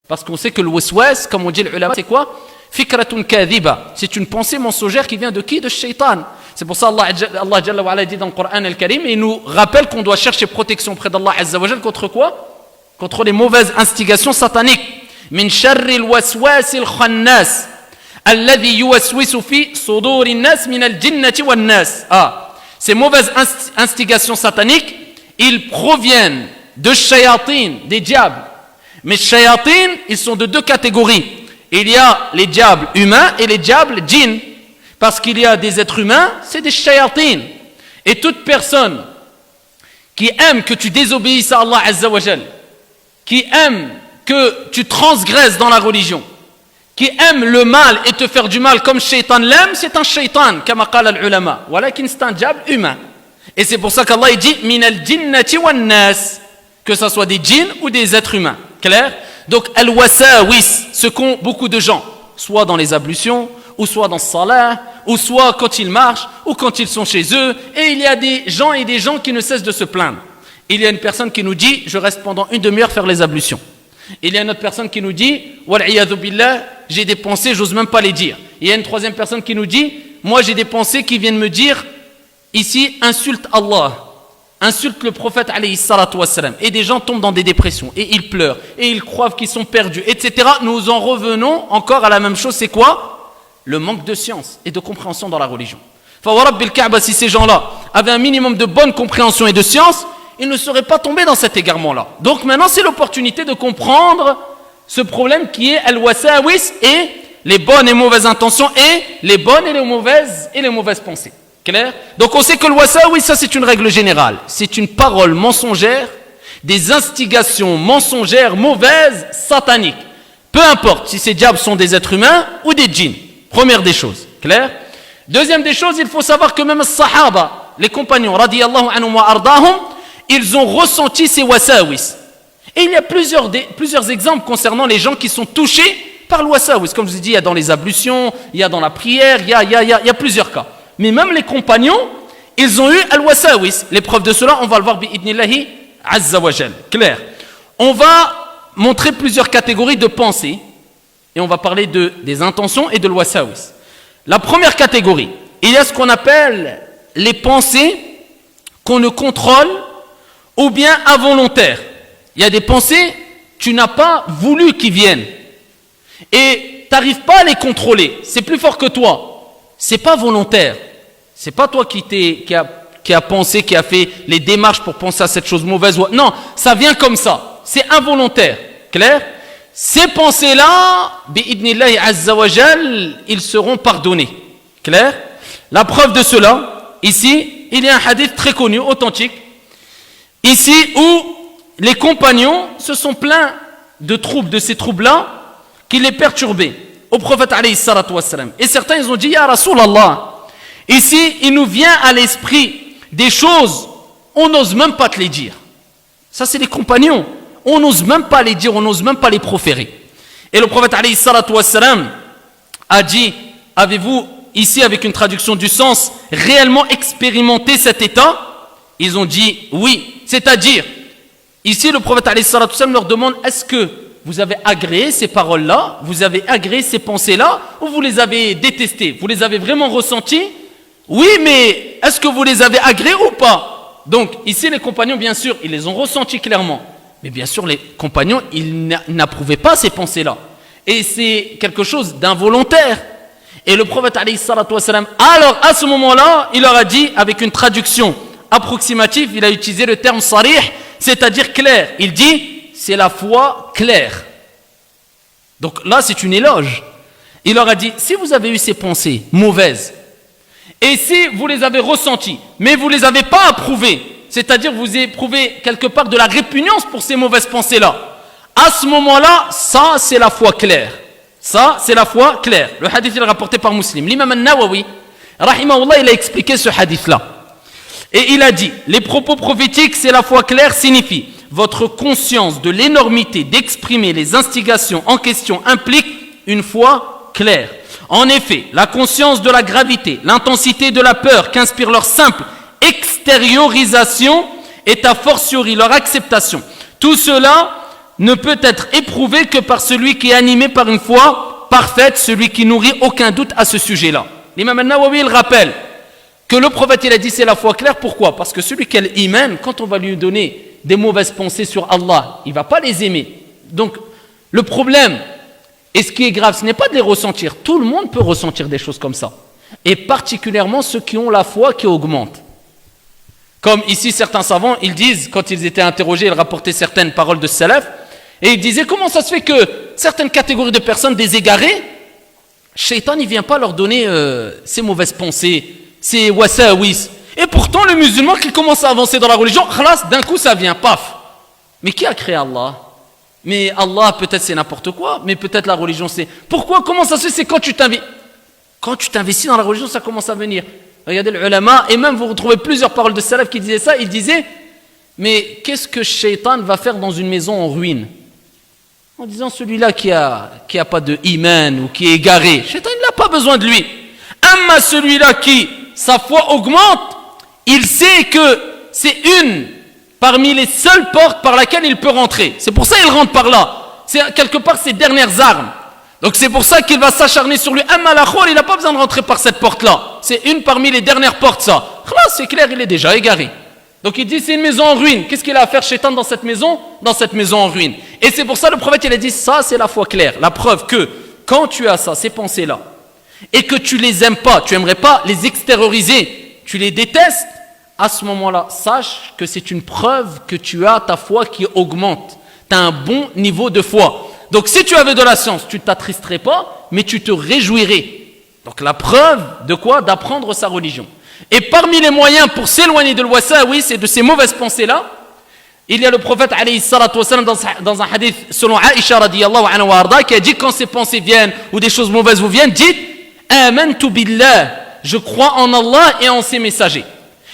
Parce qu'on sait que le waswas, comme on dit l'ulama, c'est quoi? Fikratun kadhiba. C'est une pensée mensongère qui vient de qui? De shaitan. C'est pour ça Allah Jalla wa Ala dit dans le Coran al-Karim, et il nous rappelle qu'on doit chercher protection auprès d'Allah Azza wa Jalla contre quoi? Contre les mauvaises instigations sataniques. Min sharri al-waswas al-khannas alladhi yuwaswisu fi suduri an-nas min al-jinnati wan-nas. Ces mauvaises instigations sataniques, ils proviennent de shayatin, des diables. Mais shayatin, ils sont de deux catégories. Il y a les diables humains et les diables djinns. Parce qu'il y a des êtres humains, c'est des shayatin. Et toute personne qui aime que tu désobéisses à Allah Azza wa Jal, qui aime que tu transgresses dans la religion, qui aime le mal et te faire du mal comme shaitan l'aime, c'est un shaitan, comme qala al-ulama. Walakin c'est un diable humain. Et c'est pour ça qu'Allah dit min al-jinnati wan-nas, que ce soit des djinns ou des êtres humains. Clair? Donc al-wasawis, ce qu'ont beaucoup de gens, soit dans les ablutions, ou soit dans le salat, ou soit quand ils marchent, ou quand ils sont chez eux. Et il y a des gens et des gens qui ne cessent de se plaindre. Il y a une personne qui nous dit, je reste pendant une demi-heure faire les ablutions. Il y a une autre personne qui nous dit, wal'iyadhu billah, j'ai des pensées, j'ose même pas les dire. Il y a une troisième personne qui nous dit, moi j'ai des pensées qui viennent me dire, ici, insulte Allah, insulte le prophète alayhi salatu wassalam. Et des gens tombent dans des dépressions, et ils pleurent, et ils croient qu'ils sont perdus, etc. Nous en revenons encore à la même chose, c'est quoi? Le manque de science et de compréhension dans la religion. Fawarabbil Kaaba, si ces gens-là avaient un minimum de bonne compréhension et de science, ils ne seraient pas tombés dans cet égarement-là. Donc maintenant, c'est l'opportunité de comprendre ce problème qui est al-wasawis et les bonnes et mauvaises intentions et les bonnes et les mauvaises pensées. Clair? Donc on sait que le wasawis, ça c'est une règle générale. C'est une parole mensongère, des instigations mensongères, mauvaises, sataniques. Peu importe si ces diables sont des êtres humains ou des djinns. Première des choses, clair? Deuxième des choses, il faut savoir que même les sahaba, les compagnons, radiyallahu anhum wa ardahum, ils ont ressenti ces wasawis. Et il y a plusieurs exemples concernant les gens qui sont touchés par le wasawis. Comme je vous ai dit, il y a dans les ablutions, il y a dans la prière, il y a plusieurs cas. Mais même les compagnons, ils ont eu al-wasawis. L'épreuve de cela, on va le voir bi'idnillahi azza wa jal. Clair? On va montrer plusieurs catégories de pensées. Et on va parler des intentions et de l'wasawis. La première catégorie, il y a ce qu'on appelle les pensées qu'on ne contrôle ou bien involontaires. Il y a des pensées, tu n'as pas voulu qu'ils viennent. Et tu n'arrives pas à les contrôler. C'est plus fort que toi. C'est pas volontaire. C'est pas toi qui a pensé, qui a fait les démarches pour penser à cette chose mauvaise. Non, ça vient comme ça. C'est involontaire. Clair? Ces pensées-là, bi'idnillahi azza wa jal, ils seront pardonnés. Clair? La preuve de cela, ici, il y a un hadith très connu, authentique, ici où les compagnons se sont plaints de troubles, de ces troubles-là, qui les perturbaient au prophète alayhi salatu wassalam. Et certains, ils ont dit, ya Rasulallah, ici, il nous vient à l'esprit des choses, on n'ose même pas te les dire. Ça, c'est les compagnons. On n'ose même pas les dire, on n'ose même pas les proférer. Et le prophète alayhi salatu wassalam a dit, avez-vous ici avec une traduction du sens réellement expérimenté cet état? Ils ont dit oui, c'est-à-dire ici le prophète alayhi salatu wassalam leur demande, est-ce que vous avez agréé ces paroles-là, vous avez agréé ces pensées-là, ou vous les avez détestées, vous les avez vraiment ressenties? Oui, mais est-ce que vous les avez agréées ou pas? Donc ici les compagnons, bien sûr, ils les ont ressenties clairement. Mais bien sûr, les compagnons, ils n'approuvaient pas ces pensées-là. Et c'est quelque chose d'involontaire. Et le prophète, alayhi salatu wassalam, alors à ce moment-là, il leur a dit, avec une traduction approximative, il a utilisé le terme sarih, c'est-à-dire clair. Il dit, c'est la foi claire. Donc là, c'est une éloge. Il leur a dit, si vous avez eu ces pensées mauvaises, et si vous les avez ressenties, mais vous ne les avez pas approuvées, c'est-à-dire vous éprouvez quelque part de la répugnance pour ces mauvaises pensées-là. À ce moment-là, ça c'est la foi claire. Ça c'est la foi claire. Le hadith il est rapporté par Muslim. L'imam al-Nawawi, rahimahullah, il a expliqué ce hadith-là. Et il a dit, les propos prophétiques, c'est la foi claire, signifie votre conscience de l'énormité d'exprimer les instigations en question implique une foi claire. En effet, la conscience de la gravité, l'intensité de la peur qu'inspire leur simple extériorisation est a fortiori leur acceptation. Tout cela ne peut être éprouvé que par celui qui est animé par une foi parfaite, celui qui nourrit aucun doute à ce sujet-là. L'imam al-Nawawi, il rappelle que le prophète, il a dit c'est la foi claire. Pourquoi? Parce que celui qui a l'iman, quand on va lui donner des mauvaises pensées sur Allah, il ne va pas les aimer. Donc, le problème, et ce qui est grave, ce n'est pas de les ressentir. Tout le monde peut ressentir des choses comme ça. Et particulièrement ceux qui ont la foi qui augmente. Comme ici, certains savants, ils disent, quand ils étaient interrogés, ils rapportaient certaines paroles de salaf, et ils disaient, comment ça se fait que certaines catégories de personnes, des égarés, Shaitan, il ne vient pas leur donner ses mauvaises pensées, ses wasawis. Et pourtant, le musulman qui commence à avancer dans la religion, khalas, d'un coup, ça vient, paf. Mais qui a créé Allah? Mais Allah, peut-être c'est n'importe quoi, mais peut-être la religion c'est... Pourquoi? Comment ça se fait? C'est quand tu t'investis dans la religion, ça commence à venir. Regardez les ulama, et même vous retrouvez plusieurs paroles de salaf qui disaient ça, ils disaient, mais qu'est-ce que Shaitan va faire dans une maison en ruine? En disant celui-là qui a pas de iman ou qui est égaré, Shaitan il n'a pas besoin de lui. Amma celui-là qui, sa foi augmente, il sait que c'est une parmi les seules portes par laquelle il peut rentrer. C'est pour ça qu'il rentre par là. C'est quelque part ses dernières armes. Donc c'est pour ça qu'il va s'acharner sur lui. Amma l'akhor, il n'a pas besoin de rentrer par cette porte-là. C'est une parmi les dernières portes, ça. C'est clair, il est déjà égaré. Donc il dit c'est une maison en ruine. Qu'est-ce qu'il a à faire Shaitan dans cette maison? Dans cette maison en ruine. Et c'est pour ça le prophète il a dit ça c'est la foi claire. La preuve que quand tu as ça, ces pensées-là, et que tu les aimes pas, tu aimerais pas les extérioriser, tu les détestes, à ce moment-là, sache que c'est une preuve que tu as ta foi qui augmente. Tu as un bon niveau de foi. Donc si tu avais de la science, tu ne t'attristerais pas, mais tu te réjouirais. Donc la preuve de quoi? D'apprendre sa religion. Et parmi les moyens pour s'éloigner de l'wasawi, c'est de ces mauvaises pensées-là. Il y a le prophète alayhi salatu wasalam dans un hadith selon Aïcha radiyallahu anha wa arda qui a dit quand ces pensées viennent ou des choses mauvaises vous viennent, dites amantu billah, je crois en Allah et en ses messagers.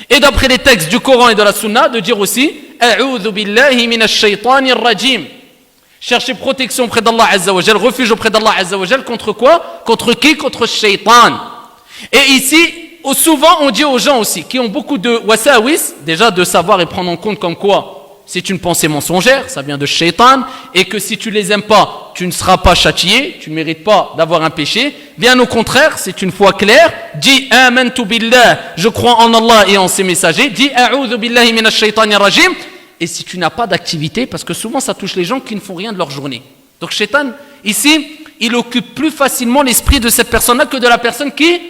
Et d'après les textes du Coran et de la Sunna, de dire aussi a'udhu billahi minash shaytanir rajim. Cherchez protection auprès d'Allah Azza wa Jal, refuge auprès d'Allah Azza wa Jal contre quoi? Contre qui? Contre Shaitan. Et ici, souvent on dit aux gens aussi qui ont beaucoup de wasawis, déjà de savoir et prendre en compte comme quoi c'est une pensée mensongère, ça vient de Shaitan, et que si tu les aimes pas, tu ne seras pas châtié, tu ne mérites pas d'avoir un péché. Bien au contraire, c'est une foi claire. Dis amantu billah, je crois en Allah et en ses messagers. Dis a'udhu billahi minash shaitanir rajim. Et si tu n'as pas d'activité, parce que souvent ça touche les gens qui ne font rien de leur journée. Donc Shaitan, ici, il occupe plus facilement l'esprit de cette personne-là que de la personne qui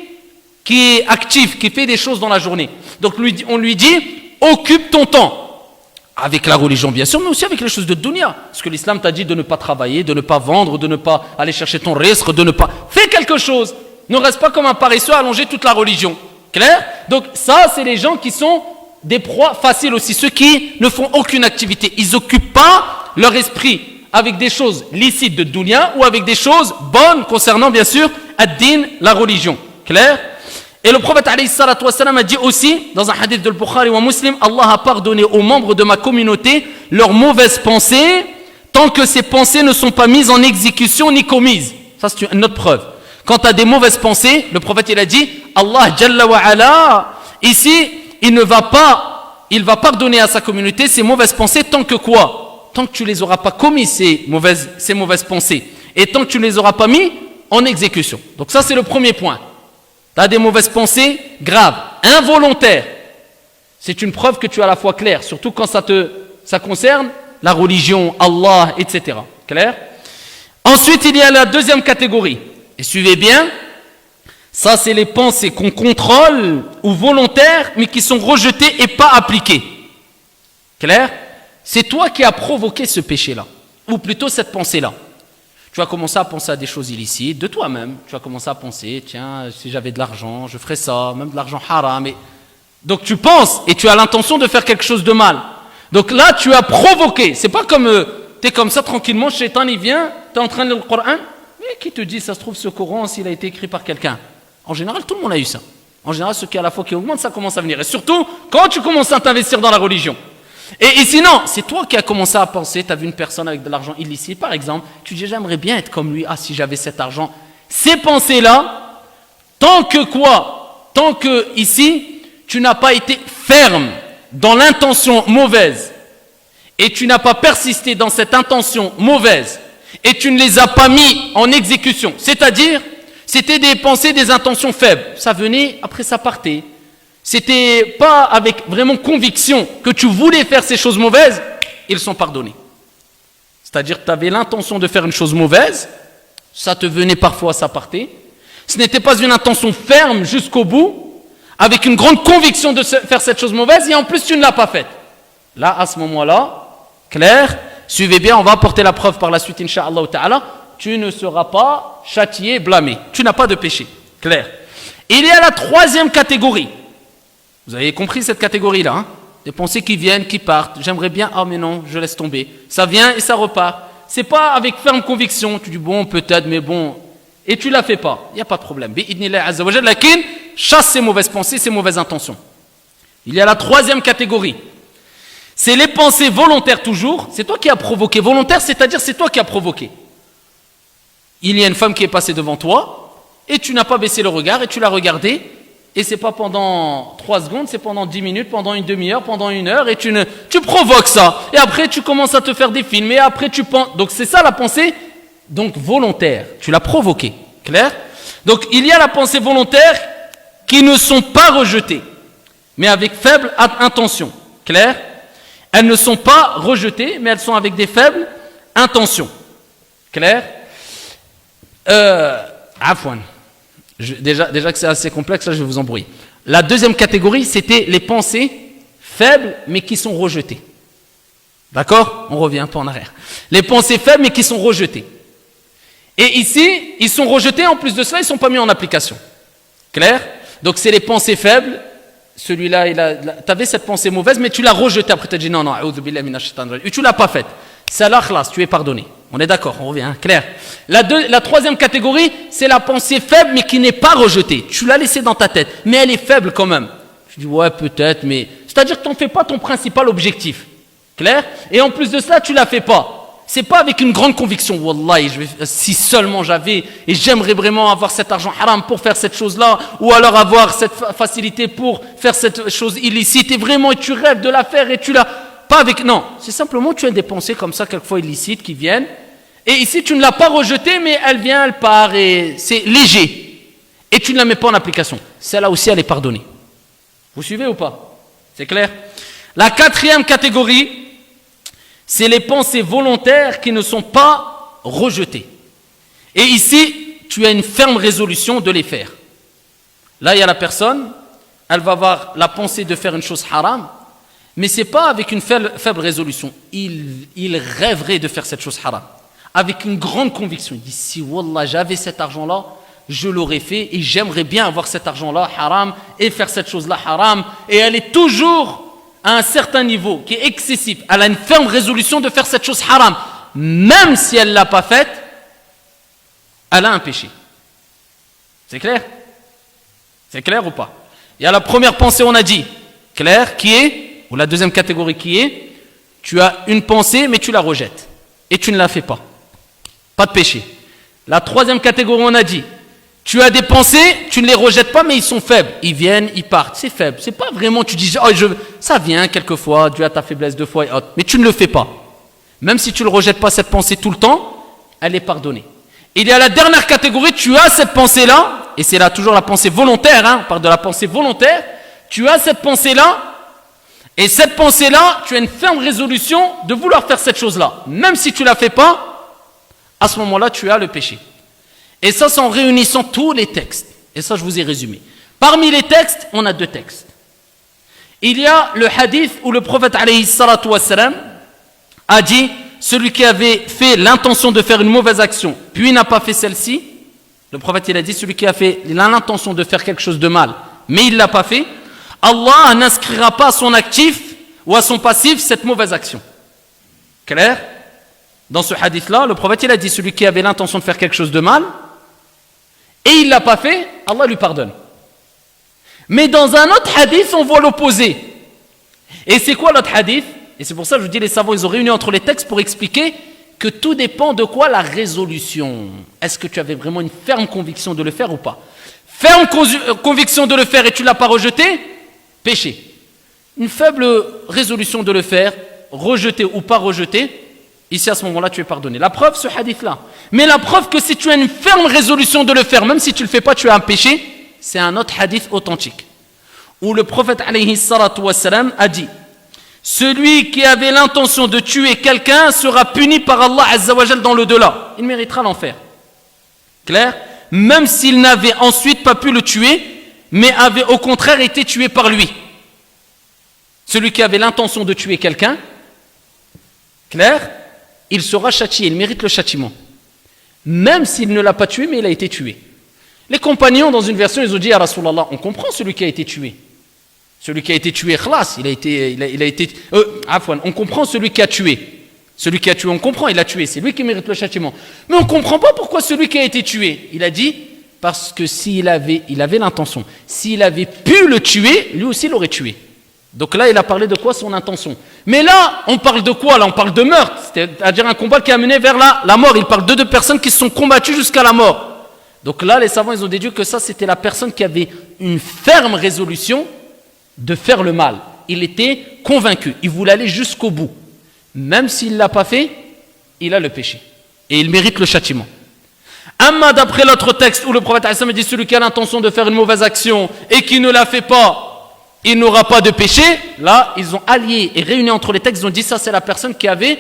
est active, qui fait des choses dans la journée. Donc on lui dit, occupe ton temps. Avec la religion bien sûr, mais aussi avec les choses de dunya. Parce que l'islam t'a dit de ne pas travailler, de ne pas vendre, de ne pas aller chercher ton risque, de ne pas... Fais quelque chose. Ne reste pas comme un paresseux à allonger toute la religion. Clair? Donc ça, c'est les gens qui sont des proies faciles aussi. Ceux qui ne font aucune activité. Ils n'occupent pas leur esprit avec des choses licites de dunya ou avec des choses bonnes concernant bien sûr ad-din, la religion. Clair? Et le prophète alayhi salatu wassalam a dit aussi, dans un hadith de Bukhari ou Muslim, Allah a pardonné aux membres de ma communauté leurs mauvaises pensées, tant que ces pensées ne sont pas mises en exécution ni commises. Ça c'est une autre preuve. Quand tu as des mauvaises pensées, le prophète il a dit, Allah Jalla wa Ala, ici, il va pardonner à sa communauté ces mauvaises pensées tant que quoi? Tant que tu les auras pas commis ces mauvaises pensées. Et tant que tu ne les auras pas mis en exécution. Donc ça c'est le premier point. Tu as des mauvaises pensées graves, involontaires. C'est une preuve que tu as la foi claire, surtout quand ça concerne la religion, Allah, etc. Clair? Ensuite, il y a la deuxième catégorie. Et suivez bien, ça c'est les pensées qu'on contrôle ou volontaires, mais qui sont rejetées et pas appliquées. Clair? C'est toi qui as provoqué ce péché-là, ou plutôt cette pensée-là. Tu vas commencer à penser à des choses illicites de toi-même. Tu vas commencer à penser, tiens, si j'avais de l'argent, je ferais ça, même de l'argent haram. Donc tu penses et tu as l'intention de faire quelque chose de mal. Donc là, tu as provoqué. C'est pas comme, tu es comme ça tranquillement, Shaitan il vient, tu es en train de lire le Coran. Mais qui te dit, ça se trouve, ce Coran, s'il a été écrit par quelqu'un? En général, tout le monde a eu ça. En général, ceux qui ont la foi qui augmente, ça commence à venir. Et surtout, quand tu commences à t'investir dans la religion. Et sinon, c'est toi qui as commencé à penser, tu as vu une personne avec de l'argent illicite, par exemple, tu dis j'aimerais bien être comme lui, si j'avais cet argent. Ces pensées-là, tant que ici, tu n'as pas été ferme dans l'intention mauvaise et tu n'as pas persisté dans cette intention mauvaise, et tu ne les as pas mis en exécution, c'est-à-dire, c'était des pensées, des intentions faibles, ça venait, après ça partait, c'était pas avec vraiment conviction que tu voulais faire ces choses mauvaises, ils sont pardonnés. C'est-à-dire que tu avais l'intention de faire une chose mauvaise, ça te venait parfois, ça partait, ce n'était pas une intention ferme jusqu'au bout, avec une grande conviction de faire cette chose mauvaise, et en plus tu ne l'as pas faite. Là, à ce moment-là, clair, suivez bien, on va apporter la preuve par la suite, incha'Allah ta'ala, tu ne seras pas châtié, blâmé. Tu n'as pas de péché. Clair. Il y a la troisième catégorie. Vous avez compris cette catégorie-là, hein? Des pensées qui viennent, qui partent. J'aimerais bien, ah mais non, je laisse tomber. Ça vient et ça repart. C'est pas avec ferme conviction. Tu dis bon, peut-être, mais bon. Et tu la fais pas. Il n'y a pas de problème. Bi'idnillah azza wa jalla, lakin, chasse ces mauvaises pensées, ces mauvaises intentions. Il y a la troisième catégorie. C'est les pensées volontaires toujours. C'est toi qui as provoqué. Volontaire, c'est-à-dire c'est toi qui as provoqué. Il y a une femme qui est passée devant toi et tu n'as pas baissé le regard et tu l'as regardée et c'est pas pendant 3 secondes, c'est pendant 10 minutes, pendant une demi-heure, pendant 1 heure et tu provoques ça. Et après tu commences à te faire des films et après tu penses. Donc c'est ça la pensée donc volontaire. Tu l'as provoqué. Clair? Donc il y a la pensée volontaire qui ne sont pas rejetées mais avec faible intention. Clair? Elles ne sont pas rejetées mais elles sont avec des faibles intentions. Clair? Afwan. Déjà que c'est assez complexe, là je vais vous embrouiller. La deuxième catégorie, c'était les pensées faibles mais qui sont rejetées. D'accord? On revient un peu en arrière. Les pensées faibles mais qui sont rejetées. Et ici, ils sont rejetés, en plus de cela, ils ne sont pas mis en application. Clair? Donc c'est les pensées faibles. Celui-là, tu avais cette pensée mauvaise, mais tu l'as rejetée. Après tu as dit non, et tu ne l'as pas faite. C'est la khlas, tu es pardonné. On est d'accord, on revient, hein, clair. La troisième catégorie, c'est la pensée faible, mais qui n'est pas rejetée. Tu l'as laissée dans ta tête, mais elle est faible quand même. Tu dis, ouais, peut-être, mais... C'est-à-dire que tu n'en fais pas ton principal objectif. Clair? Et en plus de cela, tu ne la fais pas. C'est pas avec une grande conviction. Wallahi, si seulement j'avais, et j'aimerais vraiment avoir cet argent haram pour faire cette chose-là, ou alors avoir cette facilité pour faire cette chose illicite, et vraiment, tu rêves de la faire, et tu l'as... Pas avec, non, c'est simplement tu as des pensées comme ça, quelquefois illicites, qui viennent. Et ici, tu ne l'as pas rejetée, mais elle vient, elle part, et c'est léger. Et tu ne la mets pas en application. Celle-là aussi, elle est pardonnée. Vous suivez ou pas? C'est clair? La quatrième catégorie, c'est les pensées volontaires qui ne sont pas rejetées. Et ici, tu as une ferme résolution de les faire. Là, il y a la personne, elle va avoir la pensée de faire une chose haram, mais ce n'est pas avec une faible résolution. Il rêverait de faire cette chose haram. Avec une grande conviction. Il dit, si wallah, j'avais cet argent-là, je l'aurais fait et j'aimerais bien avoir cet argent-là haram et faire cette chose-là haram. Et elle est toujours à un certain niveau qui est excessif. Elle a une ferme résolution de faire cette chose haram. Même si elle ne l'a pas faite, elle a un péché. C'est clair? C'est clair ou pas? Il y a la première pensée, on a dit, clair, qui est... Ou la deuxième catégorie qui est, tu as une pensée mais tu la rejettes. Et tu ne la fais pas. Pas de péché. La troisième catégorie, on a dit, tu as des pensées, tu ne les rejettes pas mais ils sont faibles. Ils viennent, ils partent. C'est faible. C'est pas vraiment, tu dis, oh, ça vient quelquefois, dû à ta faiblesse 2 fois et autres. Mais tu ne le fais pas. Même si tu ne rejettes pas cette pensée tout le temps, elle est pardonnée. Il y a la dernière catégorie, tu as cette pensée-là, et c'est là toujours la pensée volontaire, hein, on parle de la pensée volontaire, tu as cette pensée-là, et cette pensée-là, tu as une ferme résolution de vouloir faire cette chose-là. Même si tu ne la fais pas, à ce moment-là, tu as le péché. Et ça, c'est en réunissant tous les textes. Et ça, je vous ai résumé. Parmi les textes, on a 2 textes. Il y a le hadith où le prophète alayhi salatu wassalam a dit, celui qui avait fait l'intention de faire une mauvaise action, puis n'a pas fait celle-ci, le prophète il a dit, celui qui a l'intention de faire quelque chose de mal, mais il ne l'a pas fait, Allah n'inscrira pas à son actif ou à son passif cette mauvaise action. Clair? Dans ce hadith-là, le prophète il a dit, celui qui avait l'intention de faire quelque chose de mal, et il ne l'a pas fait, Allah lui pardonne. Mais dans un autre hadith, on voit l'opposé. Et c'est quoi l'autre hadith? Et c'est pour ça que je vous dis, les savants, ils ont réuni entre les textes pour expliquer que tout dépend de quoi? La résolution. Est-ce que tu avais vraiment une ferme conviction de le faire ou pas? Ferme conviction de le faire et tu ne l'as pas rejeté? Péché. Une faible résolution de le faire, rejeté ou pas rejeté, ici à ce moment-là tu es pardonné. La preuve, ce hadith-là. Mais la preuve que si tu as une ferme résolution de le faire, même si tu ne le fais pas, tu as un péché, c'est un autre hadith authentique. Où le prophète alayhi salatu wassalam a dit: celui qui avait l'intention de tuer quelqu'un sera puni par Allah azza wa jal dans l'au-delà. Il méritera l'enfer. Clair? Même s'il n'avait ensuite pas pu le tuer, mais avait au contraire été tué par lui. Celui qui avait l'intention de tuer quelqu'un, clair, il sera châtié, il mérite le châtiment. Même s'il ne l'a pas tué, mais il a été tué. Les compagnons, dans une version, ils ont dit à Rasulallah, on comprend celui qui a été tué. Celui qui a été tué, khlas, on comprend celui qui a tué. Celui qui a tué, on comprend, il a tué, c'est lui qui mérite le châtiment. Mais on ne comprend pas pourquoi celui qui a été tué. Il a dit, parce que il avait l'intention. S'il avait pu le tuer, lui aussi l'aurait tué. Donc là, il a parlé de quoi? Son intention. Mais là, on parle de quoi? Là, on parle de meurtre, c'est-à-dire un combat qui a mené vers la mort. Il parle de deux personnes qui se sont combattues jusqu'à la mort. Donc là, les savants, ils ont déduit que ça, c'était la personne qui avait une ferme résolution de faire le mal. Il était convaincu, il voulait aller jusqu'au bout. Même s'il ne l'a pas fait, il a le péché. Et il mérite le châtiment. Amma, d'après l'autre texte où le prophète a dit celui qui a l'intention de faire une mauvaise action et qui ne la fait pas, il n'aura pas de péché. Là, ils ont allié et réuni entre les textes, ils ont dit ça, c'est la personne qui avait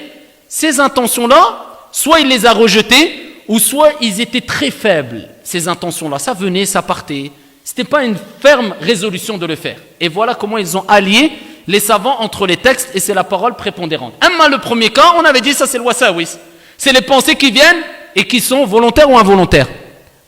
ces intentions-là, soit il les a rejetées, ou soit ils étaient très faibles, ces intentions-là. Ça venait, ça partait. Ce n'était pas une ferme résolution de le faire. Et voilà comment ils ont allié les savants entre les textes, et c'est la parole prépondérante. Amma, le premier cas, on avait dit ça, c'est le wasawis. C'est les pensées qui viennent et qui sont volontaires ou involontaires.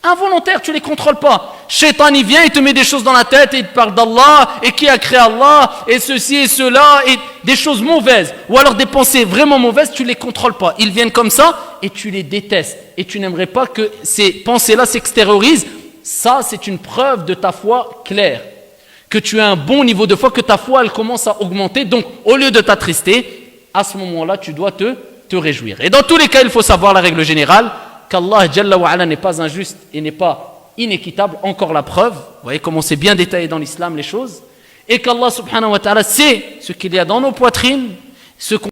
Involontaires, tu ne les contrôles pas. Shaitan, il vient, il te met des choses dans la tête et il te parle d'Allah et qui a créé Allah et ceci et cela et des choses mauvaises. Ou alors des pensées vraiment mauvaises, tu ne les contrôles pas. Ils viennent comme ça et tu les détestes. Et tu n'aimerais pas que ces pensées-là s'extériorisent. Ça, c'est une preuve de ta foi claire. Que tu as un bon niveau de foi, que ta foi, elle commence à augmenter. Donc, au lieu de t'attrister, à ce moment-là, tu dois te réjouir. Et dans tous les cas, il faut savoir la règle générale, qu'Allah Jalla wa Ala n'est pas injuste et n'est pas inéquitable. Encore la preuve, vous voyez comment c'est bien détaillé dans l'islam les choses. Et qu'Allah subhanahu wa ta'ala sait ce qu'il y a dans nos poitrines, ce qu'on